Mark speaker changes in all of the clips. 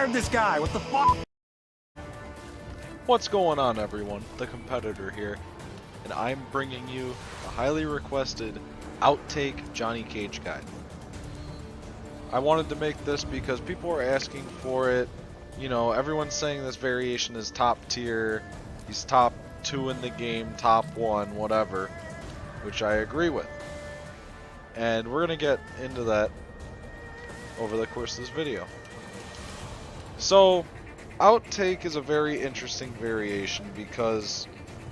Speaker 1: guard this guy. What the fuck?
Speaker 2: What's going on, everyone? The Kompetitor here, and I'm bringing you a highly requested Outtake Johnny Cage guide. I wanted to make this because people were asking for it. You know, everyone's saying this variation is top tier. He's top 2 in the game, top 1, whatever, which I agree with. And we're going to get into that over the course of this video. So, Outtake is a very interesting variation because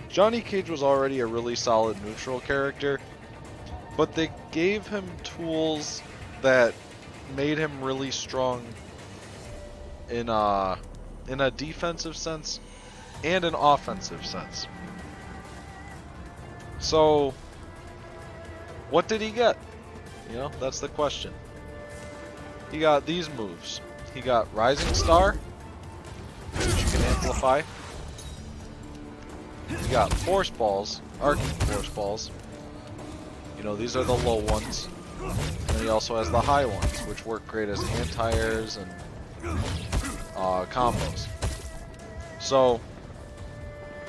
Speaker 2: Johnny Cage was already a really solid neutral character, but they gave him tools that made him really strong in a defensive sense and an offensive sense. So, what did he get? You know, that's the question. He got these moves. He got Rising Star, which you can amplify. He got Force Balls, Arcing Force Balls. You know, these are the low ones. And he also has the high ones, which work great as anti-airs and combos. So,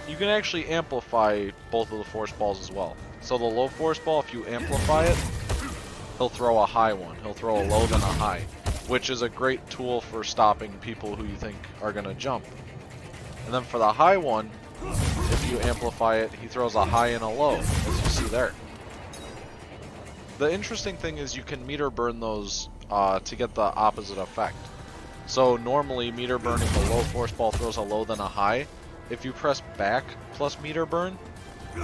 Speaker 2: you can actually amplify both of the Force Balls as well. So the low Force Ball, if you amplify it, he'll throw a high one. He'll throw a low then a high, which is a great tool for stopping people who you think are going to jump. And then for the high one, if you amplify it, he throws a high and a low, as you see there. The interesting thing is you can meter burn those to get the opposite effect. So normally meter burning the low Force Ball throws a low then a high. If you press back plus meter burn,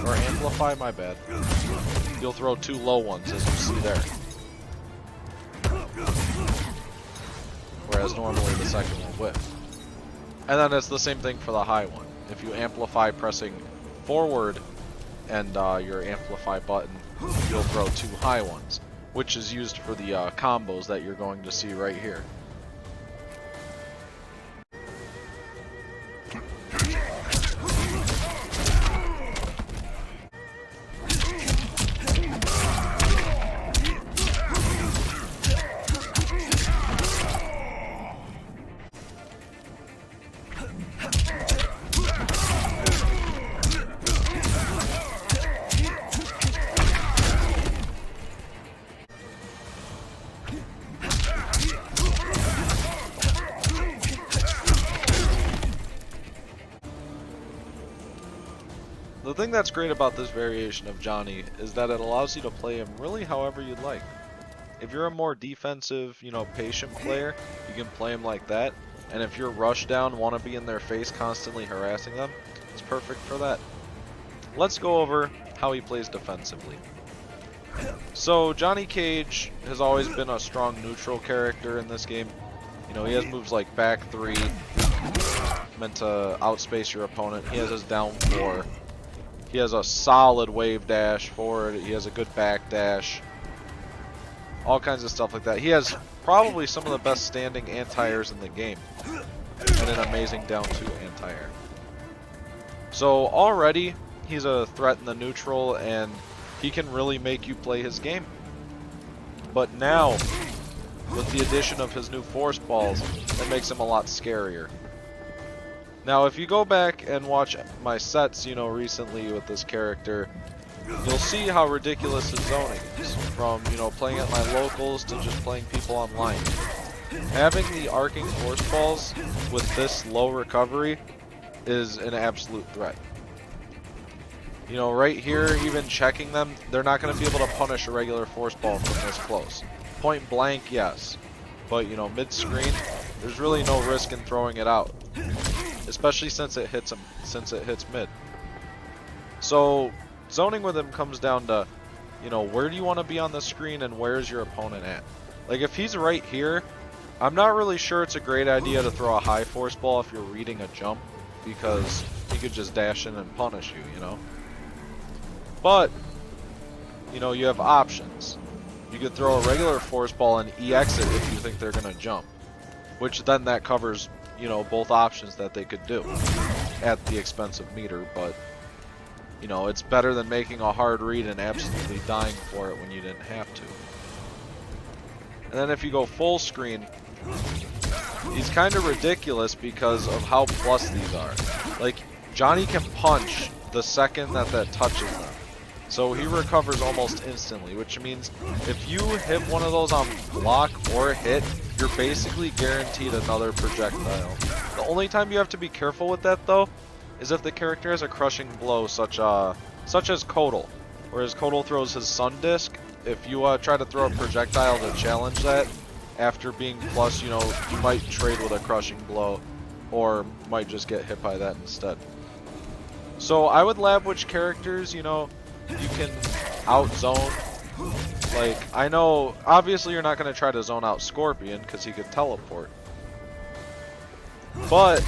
Speaker 2: or amplify, my bad, you'll throw 2 low ones, as you see there. Whereas normally the second will whiff. And then it's the same thing for the high one. If you amplify pressing forward and your amplify button, you'll throw 2 high ones, which is used for the combos that you're going to see right here. The thing that's great about this variation of Johnny is that it allows you to play him really however you'd like. If you're a more defensive, you know, patient player, you can play him like that. And if you're rush down, want to be in their face, constantly harassing them, it's perfect for that. Let's go over how he plays defensively. So Johnny Cage has always been a strong neutral character in this game. You know, he has moves like back 3, meant to outspace your opponent. He has his down 4. He has a solid wave dash forward. He has a good back dash. All kinds of stuff like that. He has probably some of the best standing anti-airs in the game. And an amazing down 2 anti-air. So already, he's a threat in the neutral and he can really make you play his game. But now, with the addition of his new Force Balls, it makes him a lot scarier. Now, if you go back and watch my sets, you know, recently with this character, you'll see how ridiculous his zoning is. From, you know, playing at my locals to just playing people online. Having the arcing Force Balls with this low recovery is an absolute threat. You know, right here, even checking them, they're not going to be able to punish a regular Force Ball from this close. Point blank, yes. But, you know, mid-screen, there's really no risk in throwing it out. Especially since it hits mid. So zoning with him comes down to, you know, where do you want to be on the screen and where's your opponent at? Like if he's right here, I'm not really sure it's a great idea to throw a high Force Ball if you're reading a jump, because he could just dash in and punish you, you know. But, you know, you have options. You could throw a regular Force Ball and EX it if you think they're gonna jump, which then that covers, you know, both options that they could do at the expense of meter. But, you know, it's better than making a hard read and absolutely dying for it when you didn't have to. And then if you go full screen, he's kind of ridiculous because of how plus these are. Like, Johnny can punch the second that touches them. So he recovers almost instantly, which means if you hit one of those on block or hit, you're basically guaranteed another projectile. The only time you have to be careful with that, though, is if the character has a crushing blow, such as Kotal. Whereas Kotal throws his Sun Disc, if you try to throw a projectile to challenge that, after being plus, you know, you might trade with a crushing blow, or might just get hit by that instead. So I would lab which characters, you know, you can out-zone. Like, I know, obviously you're not going to try to zone out Scorpion, because he could teleport. But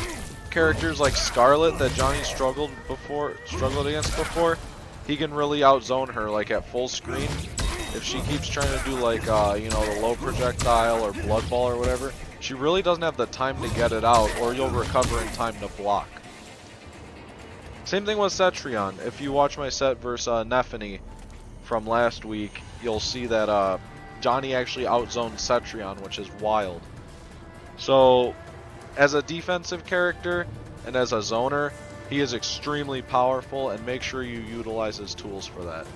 Speaker 2: characters like Scarlet that Johnny struggled against before, he can really out-zone her, like at full screen. If she keeps trying to do like, you know, the low projectile or blood ball or whatever, she really doesn't have the time to get it out, or you'll recover in time to block. Same thing with Cetrion. If you watch my set versus Nephany from last week, you'll see that Johnny actually outzoned Cetrion, which is wild. So, as a defensive character and as a zoner, he is extremely powerful, and make sure you utilize his tools for that.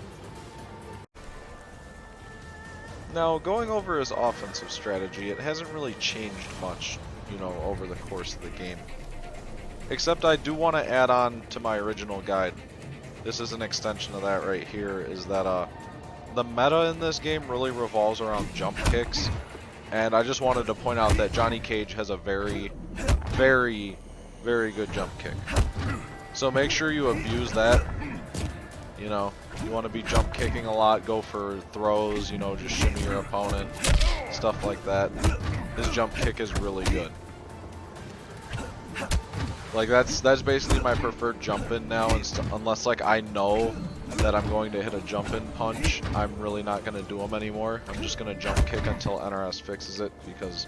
Speaker 2: Now, going over his offensive strategy, it hasn't really changed much, you know, over the course of the game. Except I do want to add on to my original guide. This is an extension of that right here, is that the meta in this game really revolves around jump kicks. And I just wanted to point out that Johnny Cage has a very, very, very good jump kick. So make sure you abuse that. You know, you want to be jump kicking a lot, go for throws, you know, just shimmy your opponent, stuff like that. His jump kick is really good. Like, that's basically my preferred jump in now, unless like I know that I'm going to hit a jump in punch, I'm really not going to do them anymore. I'm just going to jump kick until NRS fixes it, because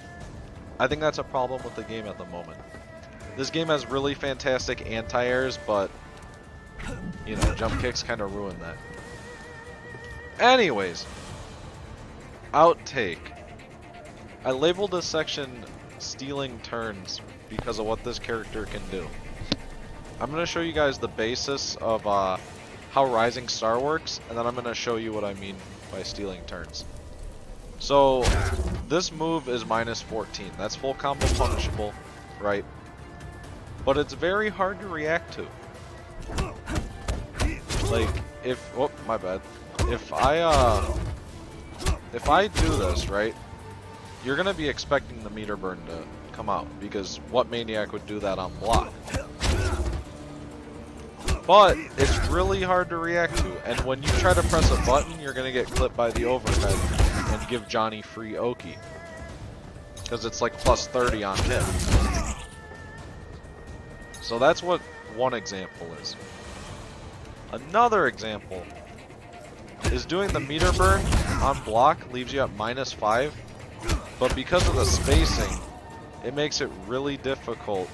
Speaker 2: I think that's a problem with the game at the moment. This game has really fantastic anti-airs, but you know, jump kicks kind of ruin that. Anyways, Outtake. I labeled this section stealing turns because of what this character can do. I'm going to show you guys the basis of how Rising Star works, and then I'm going to show you what I mean by stealing turns. So, this move is minus 14. That's full combo punishable, right? But it's very hard to react to. Like, oh, my bad. If I do this, right, you're gonna be expecting the meter burn to come out, because what maniac would do that on block? But it's really hard to react to, and when you try to press a button, you're gonna get clipped by the overhead and give Johnny free Oki, because it's like plus 30 on him. So that's what one example is. Another example is doing the meter burn on block leaves you at minus 5, but because of the spacing, it makes it really difficult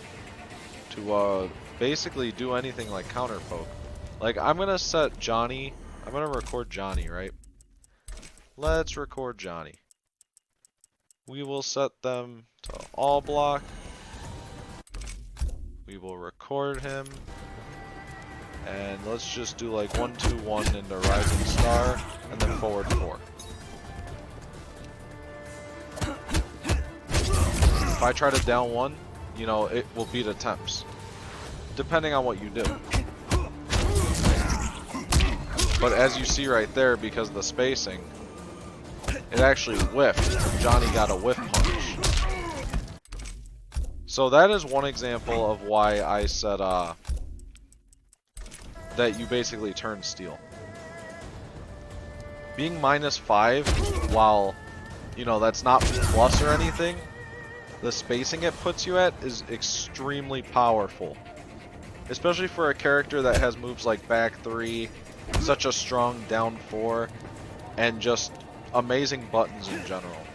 Speaker 2: to basically do anything like counter poke. Like, I'm gonna set Johnny, I'm gonna record Johnny, right? Let's record Johnny. We will set them to all block. We will record him. And let's just do like 1-2-1 into Rising Star, and then forward 4. If I try to down 1, you know, it will beat attempts, depending on what you do. But as you see right there, because of the spacing, it actually whiffed. Johnny got a whiff punch. So that is one example of why I said, that you basically turn steal. Being minus 5, while, you know, that's not plus or anything, the spacing it puts you at is extremely powerful. Especially for a character that has moves like back 3, such a strong down 4, and just amazing buttons in general.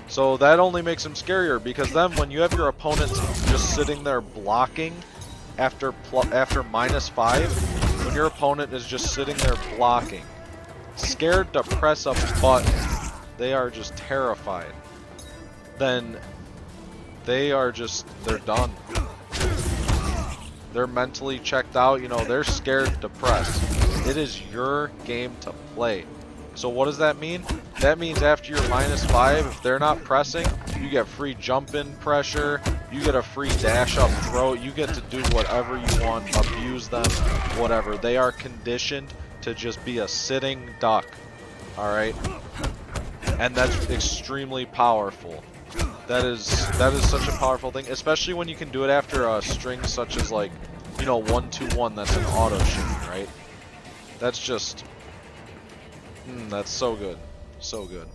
Speaker 2: So that only makes him scarier, because then when you have your opponent just sitting there blocking, after minus 5, when your opponent is just sitting there blocking, scared to press a button, they are just terrified, then they are they're done. They're mentally checked out, you know, they're scared to press. It is your game to play. So what does that mean? That means after you're -5, if they're not pressing, you get free jump-in pressure, you get a free dash-up throw, you get to do whatever you want, abuse them, whatever. They are conditioned to just be a sitting duck, alright? And that's extremely powerful. That is such a powerful thing, especially when you can do it after a string such as, like, you know, 1-2-1 that's an auto shimmy, right? That's just... that's so good. So good.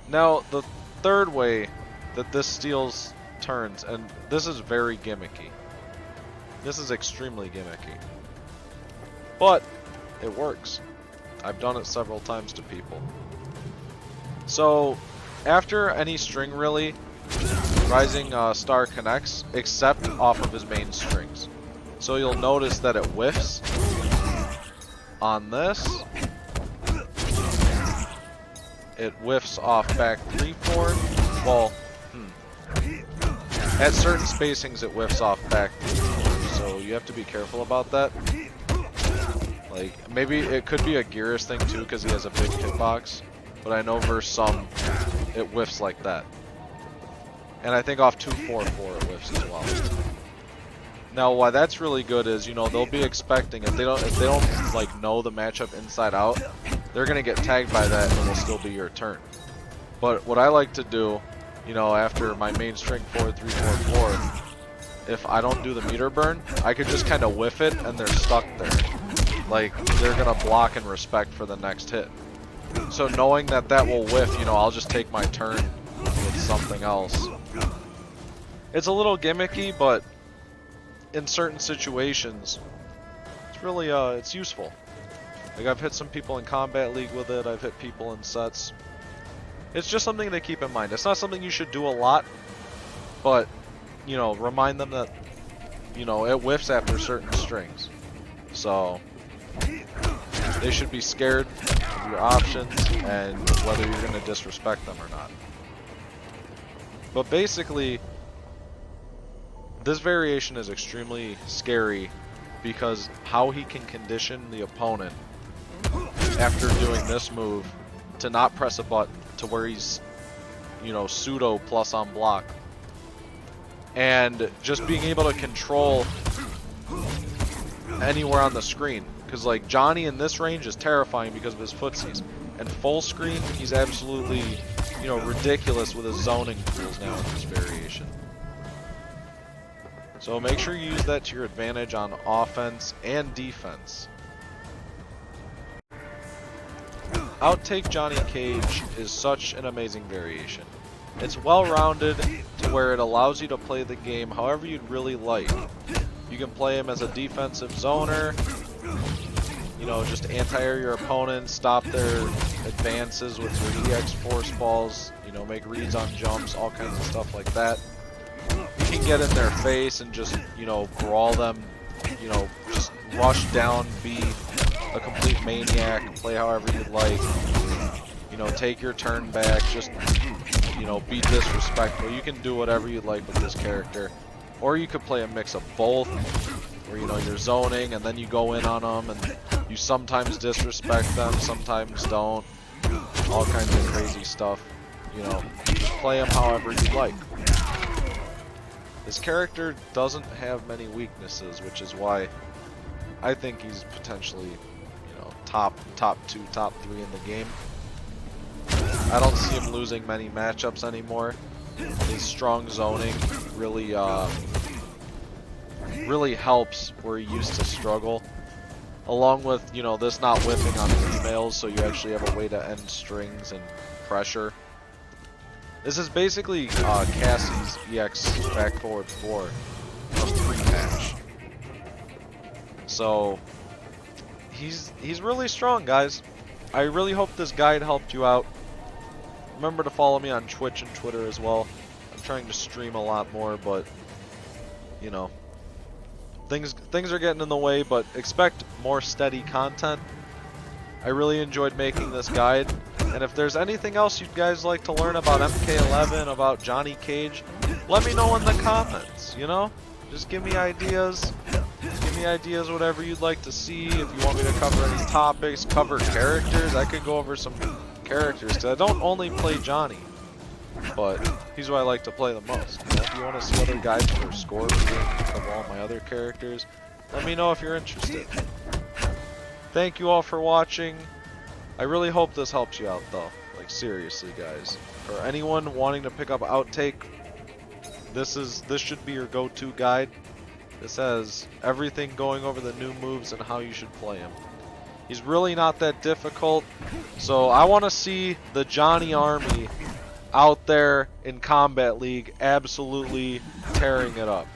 Speaker 2: Now, the third way that this steals turns, and this is very gimmicky. This is extremely gimmicky. But, it works. I've done it several times to people. So, after any string really, Rising Star connects, except off of his main strings. So you'll notice that it whiffs on this. It whiffs off back 3-4. Well, at certain spacings it whiffs off back 3-4. So you have to be careful about that. Like, maybe it could be a Gearus thing too, because he has a big hitbox. But I know versus some, it whiffs like that. And I think off 2-4-4 it whiffs as well. Now, why that's really good is, you know, they'll be expecting, if they don't like know the matchup inside out, they're gonna get tagged by that and it'll still be your turn. But what I like to do, you know, after my main string 4-3-4-4, if I don't do the meter burn, I could just kind of whiff it and they're stuck there. Like, they're gonna block and respect for the next hit. So knowing that that will whiff, you know, I'll just take my turn with something else. It's a little gimmicky, but in certain situations, it's really, it's useful. Like, I've hit some people in Combat League with it, I've hit people in sets. It's just something to keep in mind. It's not something you should do a lot, but, you know, remind them that, you know, it whiffs after certain strings. So, they should be scared of your options and whether you're going to disrespect them or not. But basically, this variation is extremely scary because how he can condition the opponent after doing this move to not press a button to where he's, you know, pseudo plus on block. And just being able to control anywhere on the screen. Because, like, Johnny in this range is terrifying because of his footsies. And full screen, he's absolutely, you know, ridiculous with his zoning tools now in this variation. So make sure you use that to your advantage on offense and defense. Outtake Johnny Cage is such an amazing variation. It's well-rounded to where it allows you to play the game however you'd really like. You can play him as a defensive zoner, you know, just anti-air your opponent, stop their advances with your EX force balls, you know, make reads on jumps, all kinds of stuff like that. You can get in their face and just, you know, brawl them, you know, just rush down, be a complete maniac, play however you'd like, you know, take your turn back, just, you know, be disrespectful. You can do whatever you'd like with this character. Or you could play a mix of both, where, you know, you're zoning and then you go in on them and you sometimes disrespect them, sometimes don't. All kinds of crazy stuff, you know. Just play them however you like. This character doesn't have many weaknesses, which is why I think he's potentially, you know, top 2, top 3 in the game. I don't see him losing many matchups anymore. His strong zoning really, really helps where he used to struggle. Along with, you know, this not whiffing on females, so you actually have a way to end strings and pressure. This is basically Cassie's EX back forward 4 of pre-patch. So he's really strong, guys. I really hope this guide helped you out. Remember to follow me on Twitch and Twitter as well. I'm trying to stream a lot more, but, you know, things are getting in the way, but expect more steady content. I really enjoyed making this guide. And if there's anything else you guys like to learn about MK11, about Johnny Cage, let me know in the comments, you know? Just give me ideas. Give me ideas, whatever you'd like to see. If you want me to cover any topics, cover characters, I could go over some characters. Because I don't only play Johnny, but he's what I like to play the most. You know, if you want to see other guides for Scorpion, of all my other characters, let me know if you're interested. Thank you all for watching. I really hope this helps you out, though. Like, seriously, guys. For anyone wanting to pick up Outtake, this should be your go-to guide. This has everything going over the new moves and how you should play him. He's really not that difficult, so I want to see the Johnny Army out there in Combat League absolutely tearing it up.